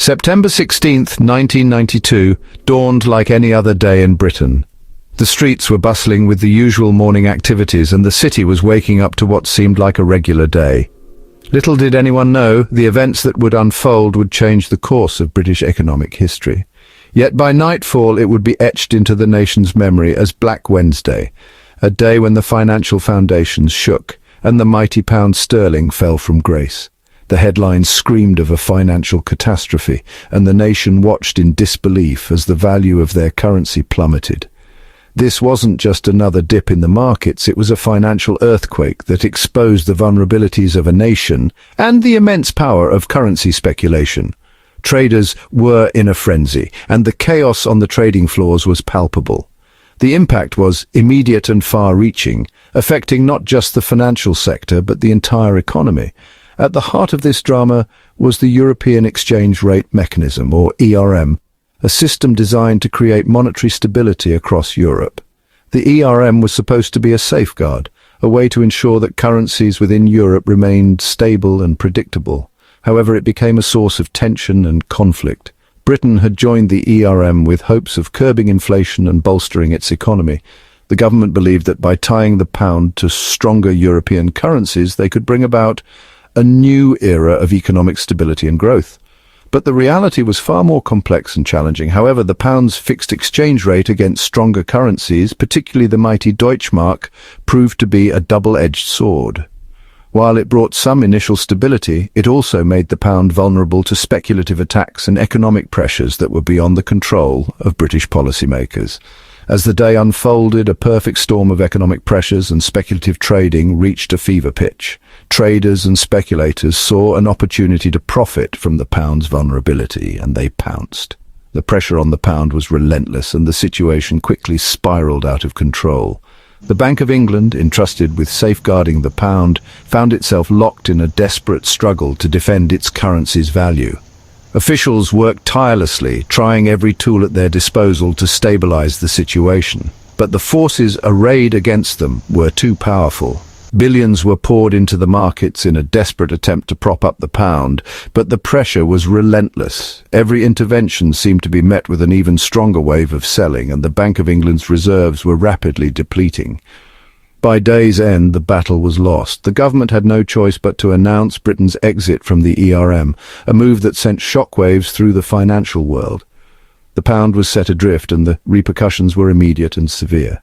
September 16, 1992, dawned like any other day in Britain. The streets were bustling with the usual morning activities, and the city was waking up to what seemed like a regular day. Little did anyone know, the events that would unfold would change the course of British economic history. Yet by nightfall it would be etched into the nation's memory as Black Wednesday, a day when the financial foundations shook and the mighty pound sterling fell from grace. The headlines screamed of a financial catastrophe, and the nation watched in disbelief as the value of their currency plummeted. This wasn't just another dip in the markets, it was a financial earthquake that exposed the vulnerabilities of a nation and the immense power of currency speculation. Traders were in a frenzy, and the chaos on the trading floors was palpable. The impact was immediate and far-reaching, affecting not just the financial sector but the entire economy. At the heart of this drama was the European Exchange Rate Mechanism, or ERM, a system designed to create monetary stability across Europe. The ERM was supposed to be a safeguard, a way to ensure that currencies within Europe remained stable and predictable. However, it became a source of tension and conflict. Britain had joined the ERM with hopes of curbing inflation and bolstering its economy. The government believed that by tying the pound to stronger European currencies, they could bring about a new era of economic stability and growth. But the reality was far more complex and challenging. However, the pound's fixed exchange rate against stronger currencies, particularly the mighty Deutschmark, proved to be a double-edged sword. While it brought some initial stability, it also made the pound vulnerable to speculative attacks and economic pressures that were beyond the control of British policymakers. As the day unfolded, a perfect storm of economic pressures and speculative trading reached a fever pitch. Traders and speculators saw an opportunity to profit from the pound's vulnerability, and they pounced. The pressure on the pound was relentless, and the situation quickly spiraled out of control. The Bank of England, entrusted with safeguarding the pound, found itself locked in a desperate struggle to defend its currency's value. Officials worked tirelessly, trying every tool at their disposal to stabilize the situation. But the forces arrayed against them were too powerful. Billions were poured into the markets in a desperate attempt to prop up the pound, but the pressure was relentless. Every intervention seemed to be met with an even stronger wave of selling, and the Bank of England's reserves were rapidly depleting. By day's end, the battle was lost. The government had no choice but to announce Britain's exit from the ERM, a move that sent shockwaves through the financial world. The pound was set adrift, and the repercussions were immediate and severe.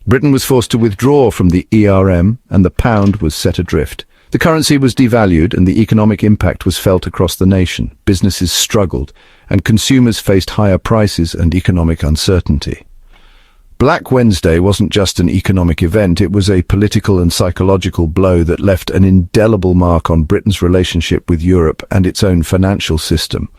Britain was forced to withdraw from the ERM, and the pound was set adrift. The currency was devalued, and the economic impact was felt across the nation. Businesses struggled, and consumers faced higher prices and economic uncertainty. Black Wednesday wasn't just an economic event, it was a political and psychological blow that left an indelible mark on Britain's relationship with Europe and its own financial system.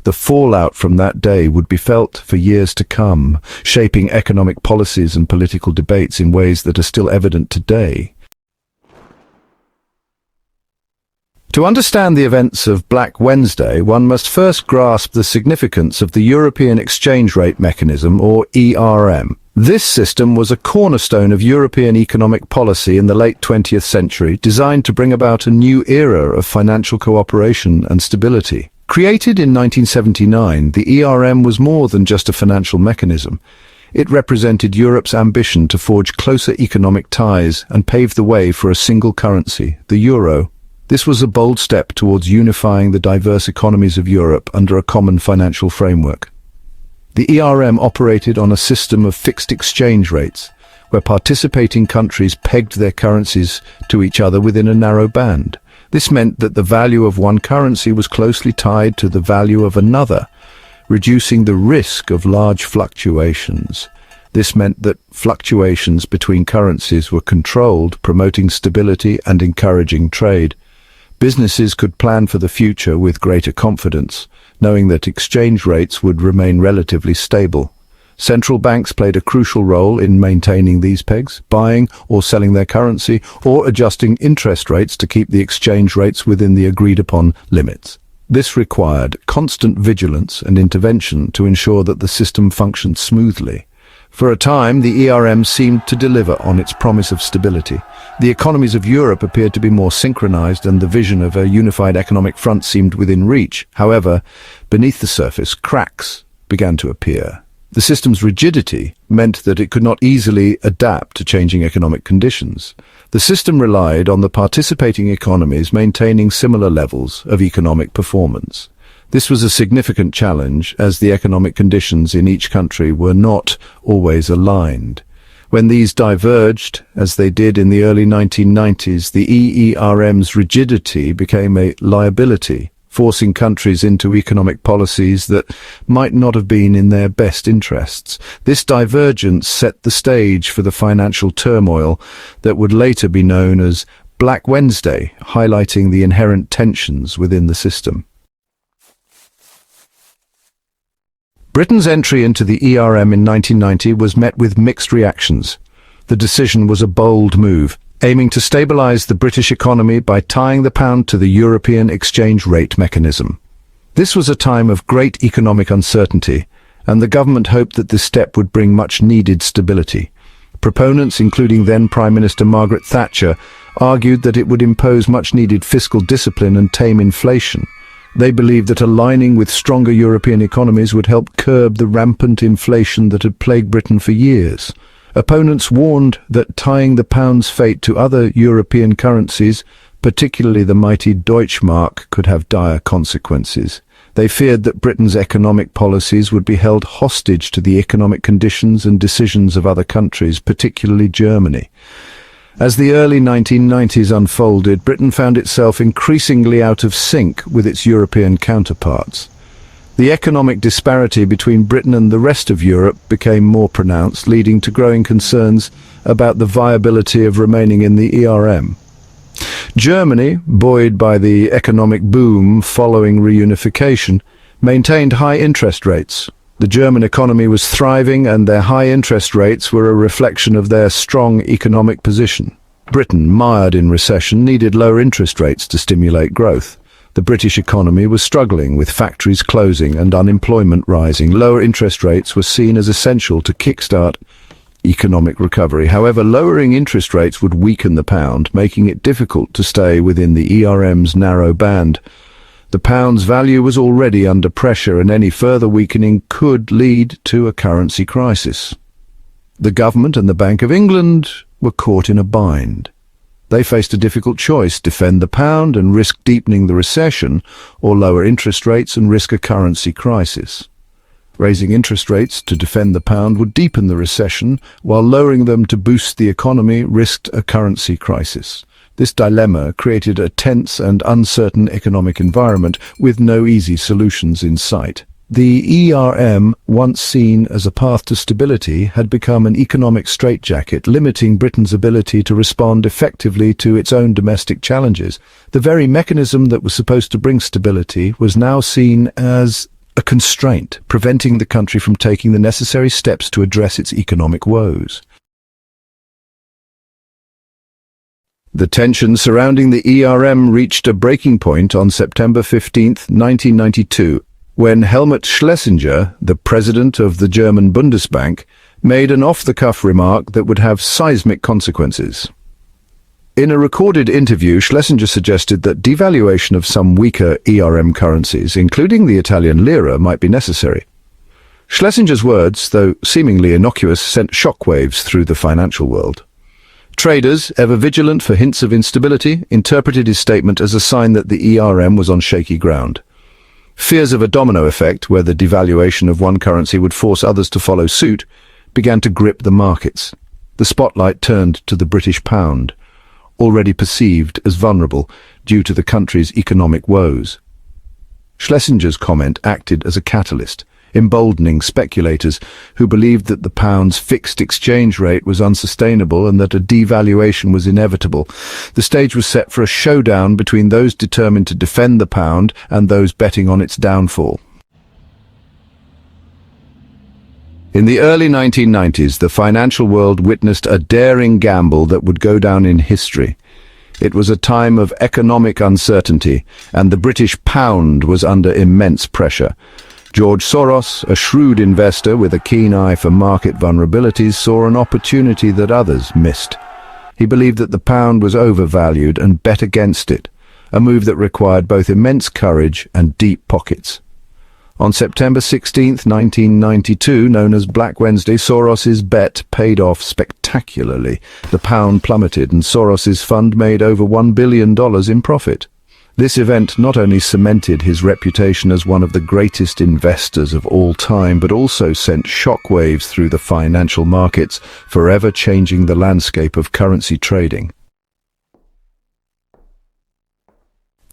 The fallout from that day would be felt for years to come, shaping economic policies and political debates in ways that are still evident today. To understand the events of Black Wednesday, one must first grasp the significance of the European Exchange Rate Mechanism, or ERM. This system was a cornerstone of European economic policy in the late 20th century, designed to bring about a new era of financial cooperation and stability. Created in 1979, the ERM was more than just a financial mechanism. It represented Europe's ambition to forge closer economic ties and pave the way for a single currency, the euro. This was a bold step towards unifying the diverse economies of Europe under a common financial framework. The ERM operated on a system of fixed exchange rates, where participating countries pegged their currencies to each other within a narrow band. This meant that the value of one currency was closely tied to the value of another, reducing the risk of large fluctuations. This meant that fluctuations between currencies were controlled, promoting stability and encouraging trade. Businesses could plan for the future with greater confidence, knowing that exchange rates would remain relatively stable. Central banks played a crucial role in maintaining these pegs, buying or selling their currency, or adjusting interest rates to keep the exchange rates within the agreed-upon limits. This required constant vigilance and intervention to ensure that the system functioned smoothly. For a time, the ERM seemed to deliver on its promise of stability. The economies of Europe appeared to be more synchronized, and the vision of a unified economic front seemed within reach. However, beneath the surface, cracks began to appear. The system's rigidity meant that it could not easily adapt to changing economic conditions. The system relied on the participating economies maintaining similar levels of economic performance. This was a significant challenge, as the economic conditions in each country were not always aligned. When these diverged, as they did in the early 1990s, the EERM's rigidity became a liability, forcing countries into economic policies that might not have been in their best interests. This divergence set the stage for the financial turmoil that would later be known as Black Wednesday, highlighting the inherent tensions within the system. Britain's entry into the ERM in 1990 was met with mixed reactions. The decision was a bold move, aiming to stabilize the British economy by tying the pound to the European exchange rate mechanism. This was a time of great economic uncertainty, and the government hoped that this step would bring much-needed stability. Proponents, including then Prime Minister Margaret Thatcher, argued that it would impose much-needed fiscal discipline and tame inflation. They believed that aligning with stronger European economies would help curb the rampant inflation that had plagued Britain for years. Opponents warned that tying the pound's fate to other European currencies, particularly the mighty Deutschmark, could have dire consequences. They feared that Britain's economic policies would be held hostage to the economic conditions and decisions of other countries, particularly Germany. As the early 1990s unfolded, Britain found itself increasingly out of sync with its European counterparts. The economic disparity between Britain and the rest of Europe became more pronounced, leading to growing concerns about the viability of remaining in the ERM. Germany, buoyed by the economic boom following reunification, maintained high interest rates. The German economy was thriving, and their high interest rates were a reflection of their strong economic position. Britain, mired in recession, needed lower interest rates to stimulate growth. The British economy was struggling, with factories closing and unemployment rising. Lower interest rates were seen as essential to kickstart economic recovery. However, lowering interest rates would weaken the pound, making it difficult to stay within the ERM's narrow band. The pound's value was already under pressure, and any further weakening could lead to a currency crisis. The government and the Bank of England were caught in a bind. They faced a difficult choice: defend the pound and risk deepening the recession, or lower interest rates and risk a currency crisis. Raising interest rates to defend the pound would deepen the recession, while lowering them to boost the economy risked a currency crisis. This dilemma created a tense and uncertain economic environment with no easy solutions in sight. The ERM, once seen as a path to stability, had become an economic straitjacket, limiting Britain's ability to respond effectively to its own domestic challenges. The very mechanism that was supposed to bring stability was now seen as a constraint, preventing the country from taking the necessary steps to address its economic woes. The tension surrounding the ERM reached a breaking point on September 15, 1992, when Helmut Schlesinger, the president of the German Bundesbank, made an off-the-cuff remark that would have seismic consequences. In a recorded interview, Schlesinger suggested that devaluation of some weaker ERM currencies, including the Italian lira, might be necessary. Schlesinger's words, though seemingly innocuous, sent shockwaves through the financial world. Traders, ever vigilant for hints of instability, interpreted his statement as a sign that the ERM was on shaky ground. Fears of a domino effect, where the devaluation of one currency would force others to follow suit, began to grip the markets. The spotlight turned to the British pound, already perceived as vulnerable due to the country's economic woes. Schlesinger's comment acted as a catalyst, emboldening speculators who believed that the pound's fixed exchange rate was unsustainable and that a devaluation was inevitable. The stage was set for a showdown between those determined to defend the pound and those betting on its downfall. In the early 1990s, the financial world witnessed a daring gamble that would go down in history. It was a time of economic uncertainty, and the British pound was under immense pressure. George Soros, a shrewd investor with a keen eye for market vulnerabilities, saw an opportunity that others missed. He believed that the pound was overvalued and bet against it, a move that required both immense courage and deep pockets. On September 16, 1992, known as Black Wednesday, Soros's bet paid off spectacularly. The pound plummeted and Soros's fund made over $1 billion in profit. This event not only cemented his reputation as one of the greatest investors of all time, but also sent shockwaves through the financial markets, forever changing the landscape of currency trading.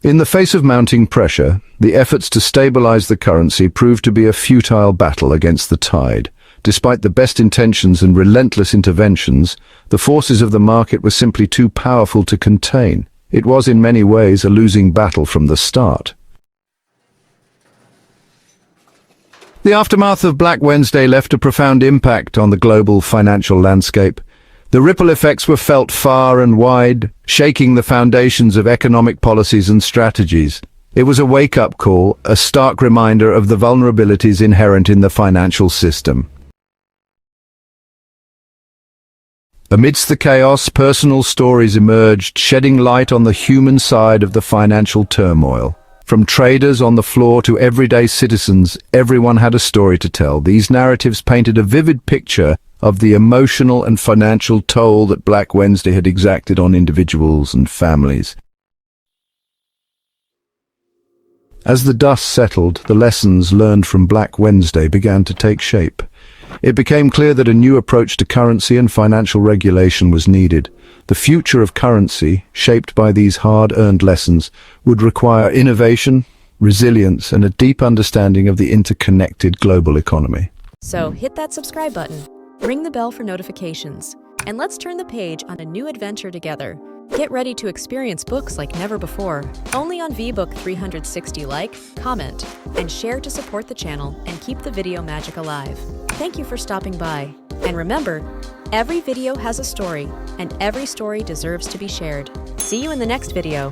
In the face of mounting pressure, the efforts to stabilize the currency proved to be a futile battle against the tide. Despite the best intentions and relentless interventions, the forces of the market were simply too powerful to contain. It was in many ways a losing battle from the start. The aftermath of Black Wednesday left a profound impact on the global financial landscape. The ripple effects were felt far and wide, shaking the foundations of economic policies and strategies. It was a wake-up call, a stark reminder of the vulnerabilities inherent in the financial system. Amidst the chaos, personal stories emerged, shedding light on the human side of the financial turmoil. From traders on the floor to everyday citizens, everyone had a story to tell. These narratives painted a vivid picture of the emotional and financial toll that Black Wednesday had exacted on individuals and families. As the dust settled, the lessons learned from Black Wednesday began to take shape. It became clear that a new approach to currency and financial regulation was needed. The future of currency, shaped by these hard-earned lessons, would require innovation, resilience, and a deep understanding of the interconnected global economy. So hit that subscribe button, ring the bell for notifications, and let's turn the page on a new adventure together. Get ready to experience books like never before, only on VBook 360. Like, comment, and share to support the channel and keep the video magic alive. Thank you for stopping by. And remember, every video has a story, and every story deserves to be shared. See you in the next video.